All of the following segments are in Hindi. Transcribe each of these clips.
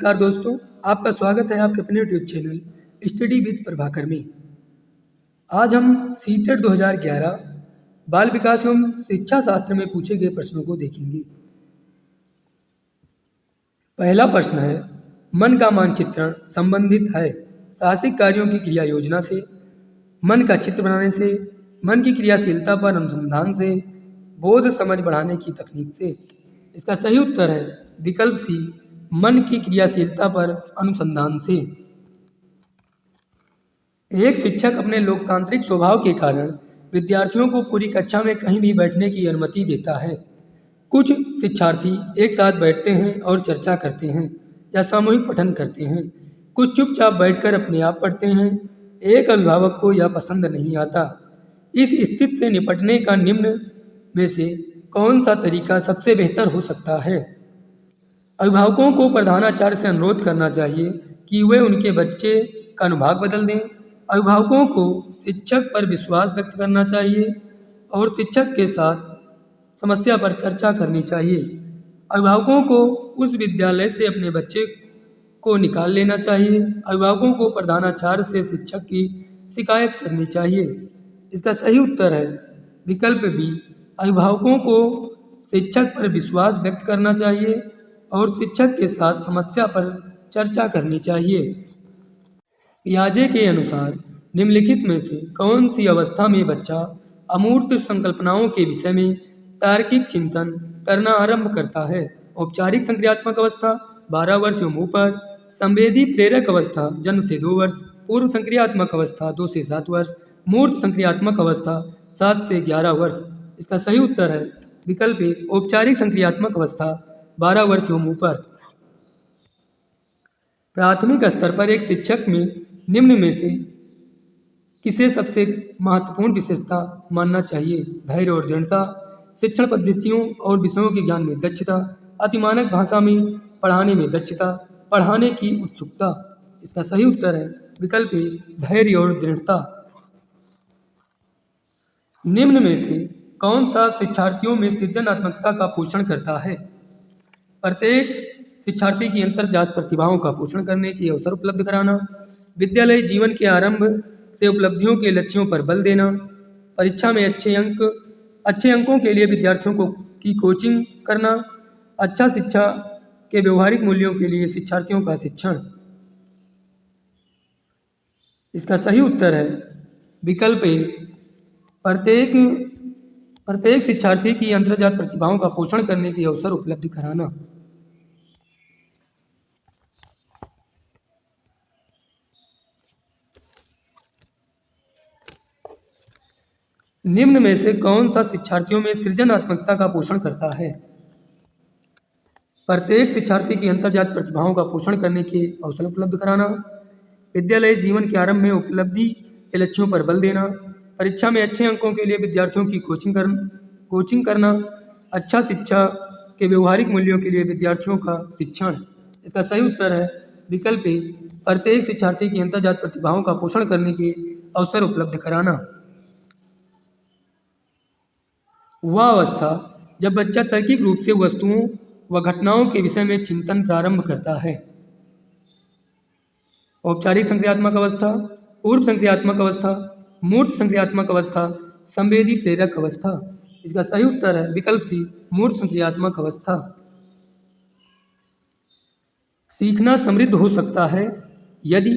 नमस्कार दोस्तों, आपका स्वागत है आपके अपने YouTube channel study with Prabhakar में। आज हम सीटेट 2011 बाल विकास एवं शिक्षा शास्त्र में पूछे गए प्रश्नों को देखेंगे। पहला प्रश्न है, मन का मानचित्रण संबंधित है साहसिक कार्यों की क्रिया योजना से, मन का चित्र बनाने से, मन की क्रियाशीलता पर अनुसंधान से, बोध समझ बढ़ाने की तकनीक से। इसका सही उत्तर है विकल्प सी, मन की क्रियाशीलता पर अनुसंधान से। एक शिक्षक अपने लोकतांत्रिक स्वभाव के कारण विद्यार्थियों को पूरी कक्षा में कहीं भी बैठने की अनुमति देता है। कुछ शिक्षार्थी एक साथ बैठते हैं और चर्चा करते हैं या सामूहिक पठन करते हैं। कुछ चुपचाप बैठकर अपने आप पढ़ते हैं। एक अभिभावक को यह पसंद नहीं आता। इस स्थिति से निपटने का निम्न में से कौन सा तरीका सबसे बेहतर हो सकता है? अभिभावकों को प्रधानाचार्य से अनुरोध करना चाहिए कि वे उनके बच्चे का अनुभाग बदल दें। अभिभावकों को शिक्षक पर विश्वास व्यक्त करना चाहिए और शिक्षक के साथ समस्या पर चर्चा करनी चाहिए। अभिभावकों को उस विद्यालय से अपने बच्चे को निकाल लेना चाहिए। अभिभावकों को प्रधानाचार्य से शिक्षक की शिकायत करनी चाहिए। इसका सही उत्तर है विकल्प बी, अभिभावकों को शिक्षक पर विश्वास व्यक्त करना चाहिए और शिक्षक के साथ समस्या पर चर्चा करनी चाहिए। पियाजे के अनुसार निम्नलिखित में से कौन सी अवस्था में बच्चा अमूर्त संकल्पनाओं के विषय में तार्किक चिंतन करना आरंभ करता है? औपचारिक संक्रियात्मक अवस्था 12 वर्ष एवं ऊपर, संवेदी प्रेरक अवस्था जन्म से 2 वर्ष, पूर्व संक्रियात्मक अवस्था 2 से 7 वर्ष, मूर्त संक्रियात्मक अवस्था 7 से 11 वर्ष। इसका सही उत्तर है विकल्प ए, औपचारिक संक्रियात्मक अवस्था 12 वर्ष एवं ऊपर। प्राथमिक स्तर पर एक शिक्षक में निम्न में से किसे सबसे महत्वपूर्ण विशेषता मानना चाहिए? धैर्य और दृढ़ता, शिक्षण पद्धतियों और विषयों के ज्ञान में दक्षता, अतिमानक भाषा में पढ़ाने में दक्षता, पढ़ाने की उत्सुकता। इसका सही उत्तर है विकल्प ए, धैर्य और दृढ़ता। निम्न में से कौन सा शिक्षार्थियों में सृजनात्मकता का पोषण करता है? प्रत्येक शिक्षार्थी की अंतर्जात प्रतिभाओं का पोषण करने की अवसर उपलब्ध कराना, विद्यालय जीवन के आरंभ से उपलब्धियों के लक्ष्यों पर बल देना, परीक्षा में अच्छे अंकों के लिए विद्यार्थियों की कोचिंग करना, अच्छा शिक्षा के व्यवहारिक मूल्यों के लिए शिक्षार्थियों का शिक्षण। इसका सही उत्तर है विकल्प ए, प्रत्येक शिक्षार्थी की अंतर्जात प्रतिभाओं का पोषण करने की अवसर उपलब्ध कराना। निम्न में से कौन सा शिक्षार्थियों में सृजनात्मकता का पोषण करता है? प्रत्येक शिक्षार्थी की अंतर्जात प्रतिभाओं का पोषण करने के अवसर उपलब्ध कराना, विद्यालय जीवन के आरंभ में उपलब्धि के लक्ष्यों पर बल देना, परीक्षा में अच्छे अंकों के लिए विद्यार्थियों की कोचिंग करना, अच्छा शिक्षा के व्यवहारिक मूल्यों के लिए विद्यार्थियों का शिक्षण। इसका सही उत्तर है विकल्प ए, प्रत्येक शिक्षार्थी की अंतर्जात प्रतिभाओं का पोषण करने के अवसर उपलब्ध कराना। वह अवस्था जब बच्चा तार्किक रूप से वस्तुओं व घटनाओं के विषय में चिंतन प्रारंभ करता है। औपचारिक संक्रियात्मक अवस्था, पूर्व संक्रियात्मक अवस्था, मूर्त संक्रियात्मक अवस्था, संवेदी प्रेरक अवस्था। इसका सही उत्तर है विकल्प सी, मूर्त संक्रियात्मक अवस्था। सीखना समृद्ध हो सकता है यदि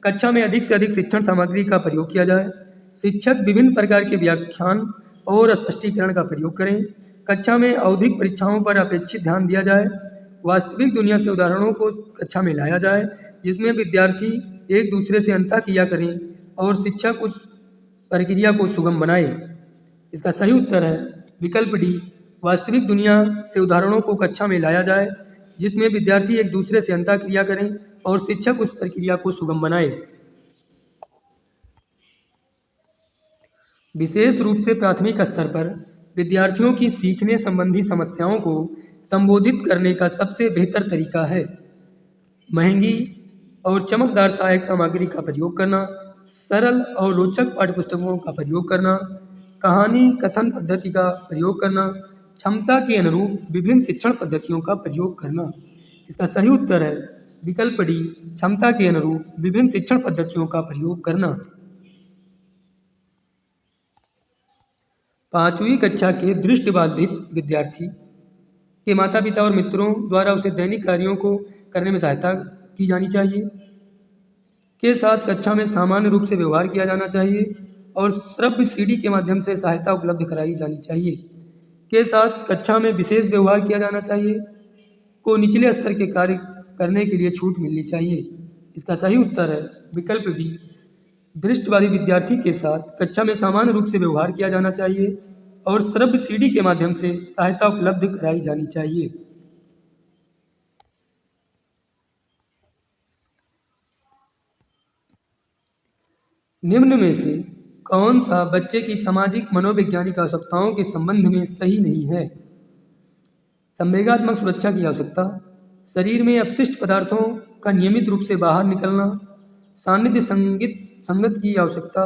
कक्षा में अधिक से अधिक शिक्षण सामग्री का प्रयोग किया जाए, शिक्षक विभिन्न प्रकार के व्याख्यान और स्पष्टीकरण का प्रयोग करें, कक्षा में औद्योगिक परीक्षाओं पर अपेक्षित ध्यान दिया जाए, वास्तविक दुनिया से उदाहरणों को कक्षा में लाया जाए जिसमें विद्यार्थी एक दूसरे से अंतःक्रिया करें और शिक्षक उस प्रक्रिया को सुगम बनाए। इसका सही उत्तर है विकल्प डी, वास्तविक दुनिया से उदाहरणों को कक्षा में लाया जाए जिसमें विद्यार्थी एक दूसरे से अंतःक्रिया करें और शिक्षक उस प्रक्रिया को सुगम बनाए। विशेष रूप से प्राथमिक स्तर पर विद्यार्थियों की सीखने संबंधी समस्याओं को संबोधित करने का सबसे बेहतर तरीका है महंगी और चमकदार सहायक सामग्री का प्रयोग करना, सरल और रोचक पाठ्यपुस्तकों का प्रयोग करना, कहानी कथन पद्धति का प्रयोग करना, क्षमता के अनुरूप विभिन्न शिक्षण पद्धतियों का प्रयोग करना। इसका सही उत्तर है विकल्प डी क्षमता के अनुरूप विभिन्न शिक्षण पद्धतियों का प्रयोग करना। 5वीं कक्षा के दृष्टिबाधित विद्यार्थी के माता पिता और मित्रों द्वारा उसे दैनिक कार्यों को करने में सहायता की जानी चाहिए। के साथ कक्षा में सामान्य रूप से व्यवहार किया जाना चाहिए और श्रव्य सीडी के माध्यम से सहायता उपलब्ध कराई जानी चाहिए। के साथ कक्षा में विशेष व्यवहार किया जाना चाहिए। को निचले स्तर के कार्य करने के लिए छूट मिलनी चाहिए। इसका सही उत्तर है विकल्प बी दृष्टिबाधित विद्यार्थी के साथ कक्षा में सामान्य रूप से व्यवहार किया जाना चाहिए और श्रव्य सीडी के माध्यम से सहायता उपलब्ध कराई जानी चाहिए। निम्न में से कौन सा बच्चे की सामाजिक मनोवैज्ञानिक आवश्यकताओं के संबंध में सही नहीं है? संवेगात्मक सुरक्षा की आवश्यकता, शरीर में अपशिष्ट पदार्थों का नियमित रूप से बाहर निकलना, सानिध्य संगत की आवश्यकता,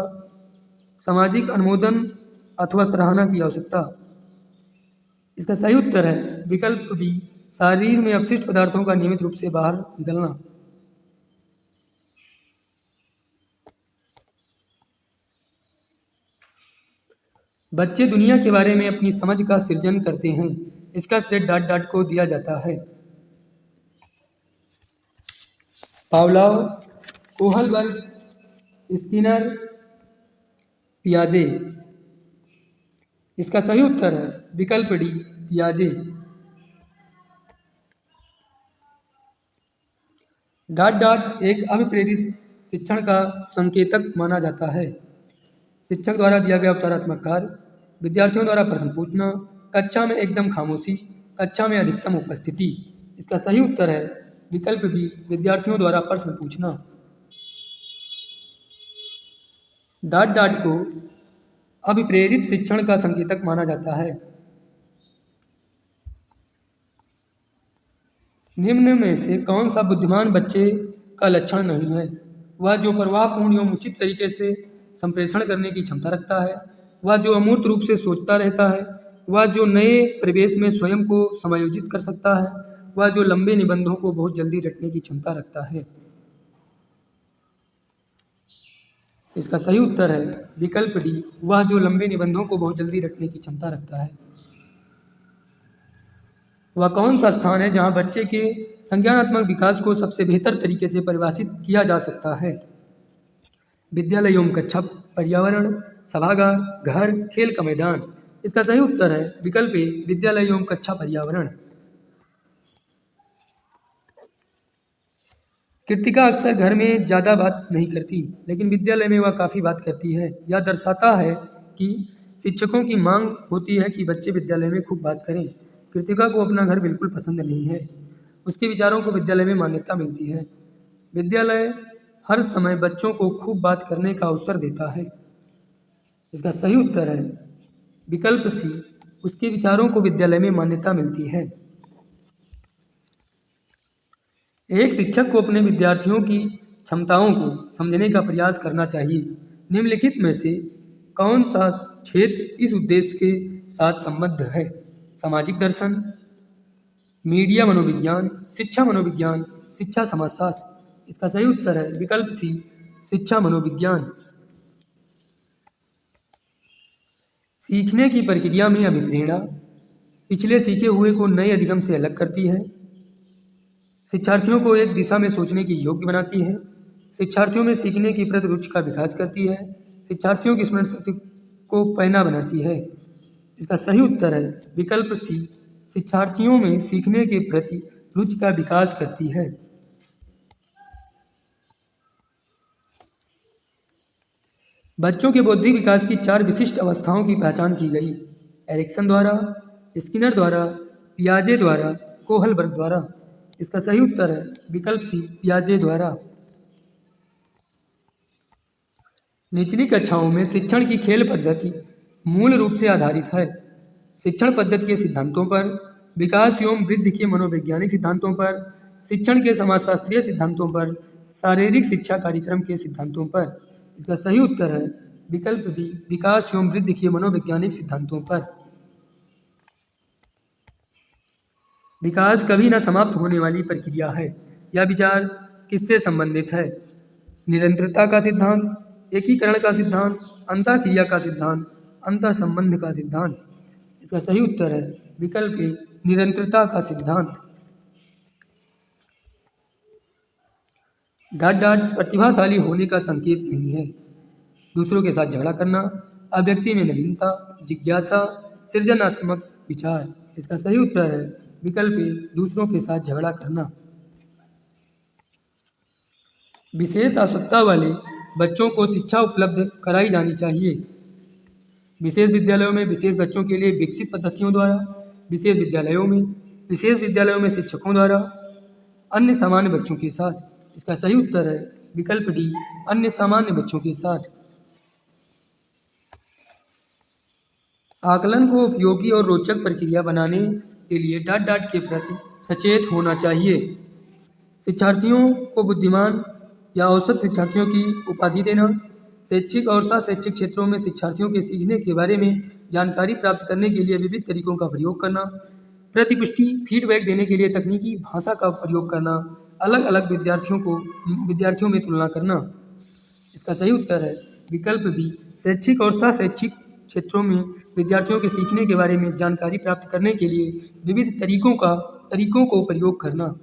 सामाजिक अनुमोदन अथवा सराहना की आवश्यकता। इसका सही उत्तर है विकल्प बी शरीर में अपशिष्ट पदार्थों का नियमित रूप से बाहर निकलना। बच्चे दुनिया के बारे में अपनी समझ का सृजन करते हैं। इसका श्रेय डाट को दिया जाता है। पावलोव, कोहलबर्ग, स्किनर, पियाजे। इसका सही उत्तर है विकल्प डी पियाजे। डाट एक अभिप्रेरित शिक्षण का संकेतक माना जाता है। शिक्षक द्वारा दिया गया उपचारात्मक कार्य, विद्यार्थियों द्वारा प्रश्न पूछना, कक्षा में एकदम खामोशी, कक्षा में अधिकतम उपस्थिति। इसका सही उत्तर है विकल्प बी विद्यार्थियों द्वारा प्रश्न पूछना। डाट को अभिप्रेरित शिक्षण का संकेतक माना जाता है। निम्न में से कौन सा बुद्धिमान बच्चे का लक्षण नहीं है? वह जो प्रवाहपूर्ण एवं उचित तरीके से संप्रेषण करने की क्षमता रखता है, वह जो अमूर्त रूप से सोचता रहता है, वह जो नए परिवेश में स्वयं को समायोजित कर सकता है, वह जो लंबे निबंधों को बहुत जल्दी रटने की क्षमता रखता है। इसका सही उत्तर है विकल्प डी वह जो लंबे निबंधों को बहुत जल्दी रटने की क्षमता रखता है। वह कौन सा स्थान है जहाँ बच्चे के संज्ञानात्मक विकास को सबसे बेहतर तरीके से परिभाषित किया जा सकता है? विद्यालय एवं कक्षा, पर्यावरण, सभागार, घर, खेल का मैदान। इसका सही उत्तर है विकल्प ए विद्यालय एवं कक्षा पर्यावरण। कृतिका अक्सर घर में ज़्यादा बात नहीं करती, लेकिन विद्यालय में वह काफ़ी बात करती है। यह दर्शाता है कि शिक्षकों की मांग होती है कि बच्चे विद्यालय में खूब बात करें। कृतिका को अपना घर बिल्कुल पसंद नहीं है। उसके विचारों को विद्यालय में मान्यता मिलती है। विद्यालय हर समय बच्चों को खूब बात करने का अवसर देता है। इसका सही उत्तर है विकल्प सी उसके विचारों को विद्यालय में मान्यता मिलती है। एक शिक्षक को अपने विद्यार्थियों की क्षमताओं को समझने का प्रयास करना चाहिए। निम्नलिखित में से कौन सा क्षेत्र इस उद्देश्य के साथ संबद्ध है? सामाजिक दर्शन, मीडिया मनोविज्ञान, शिक्षा मनोविज्ञान, शिक्षा समाजशास्त्र। इसका सही उत्तर है विकल्प सी शिक्षा मनोविज्ञान। सीखने की प्रक्रिया में अभिप्रेरणा पिछले सीखे हुए को नए अधिगम से अलग करती है। शिक्षार्थियों को एक दिशा में सोचने की योग्य बनाती है। शिक्षार्थियों में सीखने की प्रति रुचि का विकास करती है। शिक्षार्थियों की स्मरण शक्ति को पैना बनाती है। इसका सही उत्तर है विकल्प सी शिक्षार्थियों में सीखने के प्रति रुचि का विकास करती है। बच्चों के बौद्धिक विकास की 4 विशिष्ट अवस्थाओं की पहचान की गई। एरिक्सन द्वारा, स्किनर द्वारा, पियाजे द्वारा, कोहलबर्ग द्वारा। इसका सही उत्तर है विकल्प सी पियाजे द्वारा। निचली कक्षाओं में शिक्षण की खेल पद्धति मूल रूप से आधारित है शिक्षण पद्धति के सिद्धांतों पर, विकास एवं वृद्धि के मनोवैज्ञानिक सिद्धांतों पर, शिक्षण के समाजशास्त्रीय सिद्धांतों पर, शारीरिक शिक्षा कार्यक्रम के सिद्धांतों पर। इसका सही उत्तर है विकल्प बी विकास एवं वृद्धि के मनोवैज्ञानिक सिद्धांतों पर। विकास कभी न समाप्त होने वाली प्रक्रिया है। यह विचार किससे संबंधित है? निरंतरता का सिद्धांत, एकीकरण का सिद्धांत, अंतःक्रिया का सिद्धांत, अंतःसंबंध का सिद्धांत। इसका सही उत्तर है विकल्प ए, निरंतरता का सिद्धांत। डाट डाट प्रतिभाशाली होने का संकेत नहीं है। दूसरों के साथ झगड़ा करना, अभिव्यक्ति में नवीनता, जिज्ञासा, सृजनात्मक विचार। इसका सही उत्तर है विकल्प ए, दूसरों के साथ झगड़ा करना। विशेष आवश्यकता वाले बच्चों को शिक्षा उपलब्ध कराई जानी चाहिए। विशेष विद्यालयों में विशेष बच्चों के लिए विकसित पद्धतियों द्वारा, विशेष विद्यालयों में शिक्षकों द्वारा, अन्य सामान्य बच्चों के साथ। इसका सही उत्तर है विकल्प डी, अन्य सामान्य बच्चों के साथ। आकलन को उपयोगी और रोचक प्रक्रिया बनाने के लिए डाट डाट के प्रति सचेत होना चाहिए। शिक्षार्थियों को बुद्धिमान या औसत शिक्षार्थियों की उपाधि देना, शैक्षिक और शैक्षिक क्षेत्रों में शिक्षार्थियों के सीखने के बारे में जानकारी प्राप्त करने के लिए विविध तरीकों का प्रयोग करना, प्रतिपुष्टि फीडबैक देने के लिए तकनीकी भाषा का प्रयोग करना, अलग अलग विद्यार्थियों में तुलना करना। इसका सही उत्तर है विकल्प बी, शैक्षिक और शैक्षिक क्षेत्रों में विद्यार्थियों के सीखने के बारे में जानकारी प्राप्त करने के लिए विविध तरीकों को प्रयोग करना।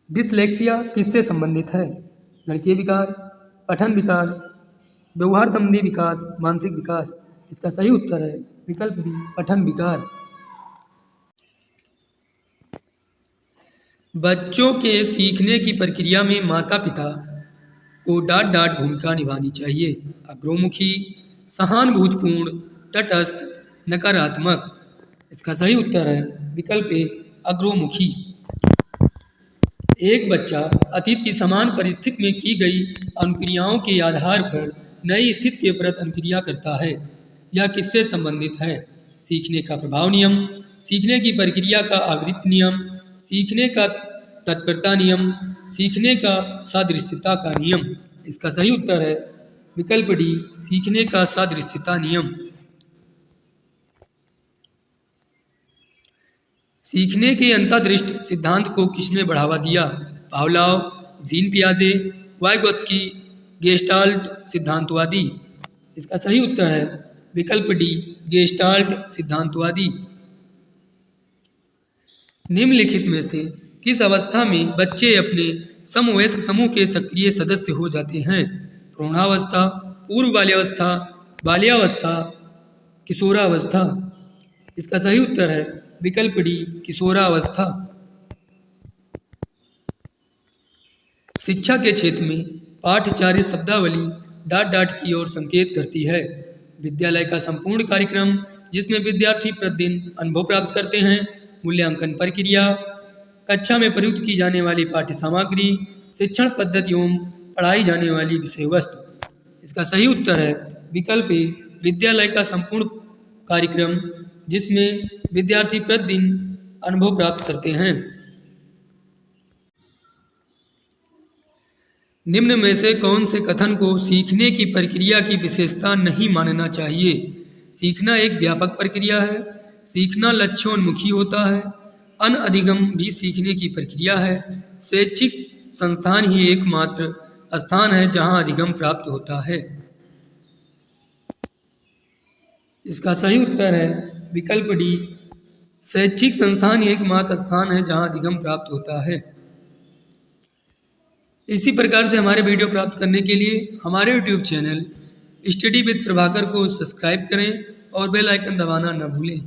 डिसलेक्सिया किससे संबंधित है? गणितीय विकार, पठन विकार, व्यवहार संबंधी विकास, मानसिक विकास। इसका सही उत्तर है विकल्प बी, पठन विकार। बच्चों के सीखने की प्रक्रिया में माता पिता को डाट डाट भूमिका निभानी चाहिए। अग्रमुखी, सहानुभूतिपूर्ण, तटस्थ, नकारात्मक। इसका सही उत्तर है विकल्प ए, अग्रमुखी। एक बच्चा अतीत की समान परिस्थिति में की गई अनुक्रियाओं के आधार पर नई स्थिति के प्रति अनुक्रिया करता है। यह किससे संबंधित है? सीखने का प्रभाव नियम, सीखने की प्रक्रिया का आवृत्ति नियम, सीखने का तत्परता नियम, सीखने का सादृश्यता का नियम। इसका सही उत्तर है विकल्प डी, सीखने का सादृश्यता नियम। सीखने के अंतर्दृष्टि सिद्धांत को किसने बढ़ावा दिया? पावलोव, जीन पियाजे, वाइगोत्स्की, गेस्टाल्ट सिद्धांतवादी। इसका सही उत्तर है विकल्प डी, गेस्टाल्ट सिद्धांतवादी। निम्नलिखित में से किस अवस्था में बच्चे अपने समवयस्क समूह के सक्रिय सदस्य हो जाते हैं? प्रौढ़ावस्था, पूर्व बाल्यावस्था, बाल्यावस्था, किशोरावस्था। इसका सही उत्तर है विकल्प डी, किशोरावस्था। शिक्षा के क्षेत्र में पाठ्यचर्या शब्दावली डाट डाट की ओर संकेत करती है। विद्यालय का संपूर्ण कार्यक्रम जिसमें विद्यार्थी प्रतिदिन अनुभव प्राप्त करते हैं, मूल्यांकन प्रक्रिया, कक्षा में प्रयुक्त की जाने वाली पाठ्य सामग्री, शिक्षण पद्धति एवं पढ़ाई जाने वाली विषय वस्तु। इसका सही उत्तर है विकल्प ए, विद्यालय का संपूर्ण कार्यक्रम जिसमें विद्यार्थी प्रतिदिन अनुभव प्राप्त करते हैं। निम्न में से कौन से कथन को सीखने की प्रक्रिया की विशेषता नहीं मानना चाहिए? सीखना एक व्यापक प्रक्रिया है, सीखना लक्ष्योन्मुखी होता है, अनधिगम भी सीखने की प्रक्रिया है, शैक्षिक संस्थान ही एकमात्र स्थान है जहां अधिगम प्राप्त होता है। इसका सही उत्तर है विकल्प डी, शैक्षिक संस्थान ही एकमात्र स्थान है जहां अधिगम प्राप्त होता है। इसी प्रकार से हमारे वीडियो प्राप्त करने के लिए हमारे YouTube channel study with Prabhakar को सब्सक्राइब करें और बेल आइकन दबाना न भूलें।